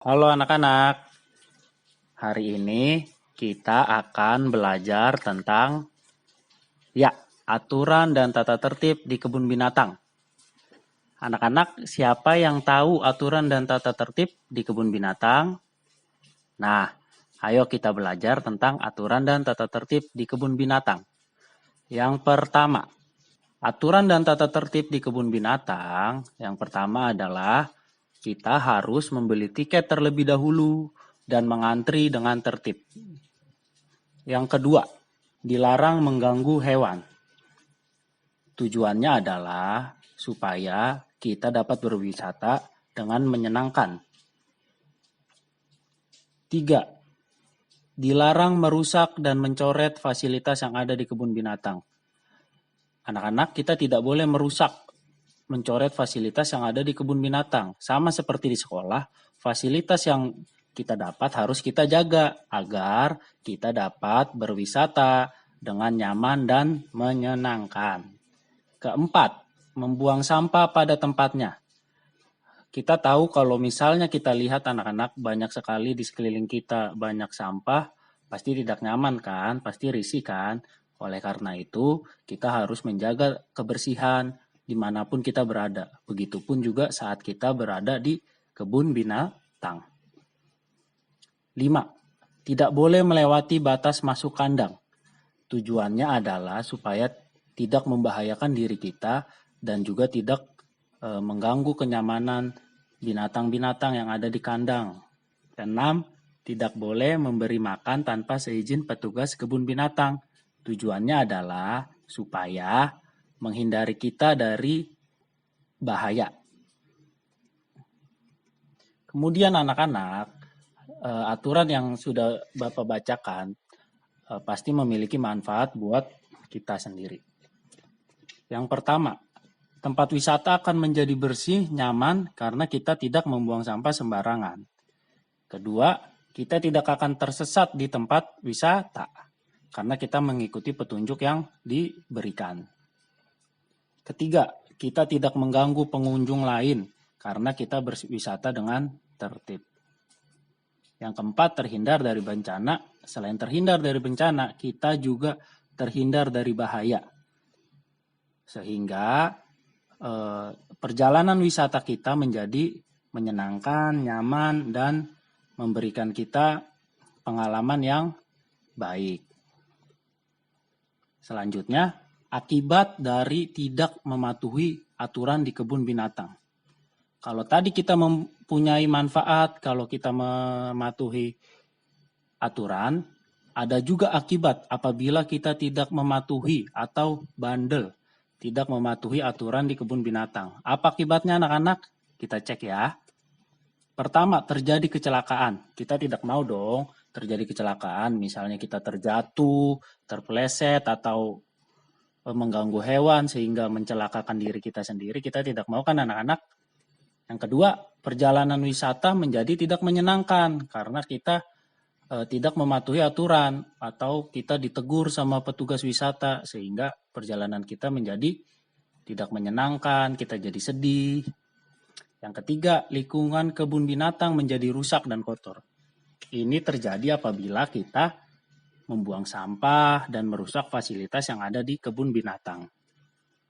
Halo anak-anak, hari ini kita akan belajar tentang aturan dan tata tertib di kebun binatang. Anak-anak, siapa yang tahu aturan dan tata tertib di kebun binatang? Nah, ayo kita belajar tentang aturan dan tata tertib di kebun binatang. Yang pertama, aturan dan tata tertib di kebun binatang, yang pertama adalah kita harus membeli tiket terlebih dahulu dan mengantri dengan tertib. Yang kedua, dilarang mengganggu hewan. Tujuannya adalah supaya kita dapat berwisata dengan menyenangkan. 3. Dilarang merusak dan mencoret fasilitas yang ada di kebun binatang. Anak-anak, kita tidak boleh merusak, mencoret fasilitas yang ada di kebun binatang. Sama seperti di sekolah, fasilitas yang kita dapat harus kita jaga agar kita dapat berwisata dengan nyaman dan menyenangkan. Keempat, membuang sampah pada tempatnya. Kita tahu kalau misalnya kita lihat anak-anak banyak sekali di sekeliling kita banyak sampah, pasti tidak nyaman kan, pasti risih kan. Oleh karena itu, kita harus menjaga kebersihan dimanapun kita berada. Begitupun juga saat kita berada di kebun binatang. 5. Tidak boleh melewati batas masuk kandang. Tujuannya adalah supaya tidak membahayakan diri kita dan juga tidak mengganggu kenyamanan binatang-binatang yang ada di kandang. 6. Tidak boleh memberi makan tanpa seizin petugas kebun binatang. Tujuannya adalah supaya menghindari kita dari bahaya. Kemudian anak-anak, aturan yang sudah Bapak bacakan pasti memiliki manfaat buat kita sendiri. Yang pertama, tempat wisata akan menjadi bersih, nyaman karena kita tidak membuang sampah sembarangan. Kedua, kita tidak akan tersesat di tempat wisata karena kita mengikuti petunjuk yang diberikan. Ketiga, kita tidak mengganggu pengunjung lain karena kita berwisata dengan tertib. Yang keempat, terhindar dari bencana. Selain terhindar dari bencana, kita juga terhindar dari bahaya. Sehingga perjalanan wisata kita menjadi menyenangkan, nyaman, dan memberikan kita pengalaman yang baik. Selanjutnya, akibat dari tidak mematuhi aturan di kebun binatang. Kalau tadi kita mempunyai manfaat, kalau kita mematuhi aturan, ada juga akibat apabila kita tidak mematuhi atau bandel, tidak mematuhi aturan di kebun binatang. Apa akibatnya anak-anak? Kita cek ya. Pertama, terjadi kecelakaan. Kita tidak mau dong terjadi kecelakaan, misalnya kita terjatuh, terpeleset, atau mengganggu hewan sehingga mencelakakan diri kita sendiri. Kita tidak mau kan anak-anak? Yang kedua, perjalanan wisata menjadi tidak menyenangkan karena kita tidak mematuhi aturan atau kita ditegur sama petugas wisata sehingga perjalanan kita menjadi tidak menyenangkan, kita jadi sedih. Yang ketiga, lingkungan kebun binatang menjadi rusak dan kotor. Ini terjadi apabila kita membuang sampah dan merusak fasilitas yang ada di kebun binatang.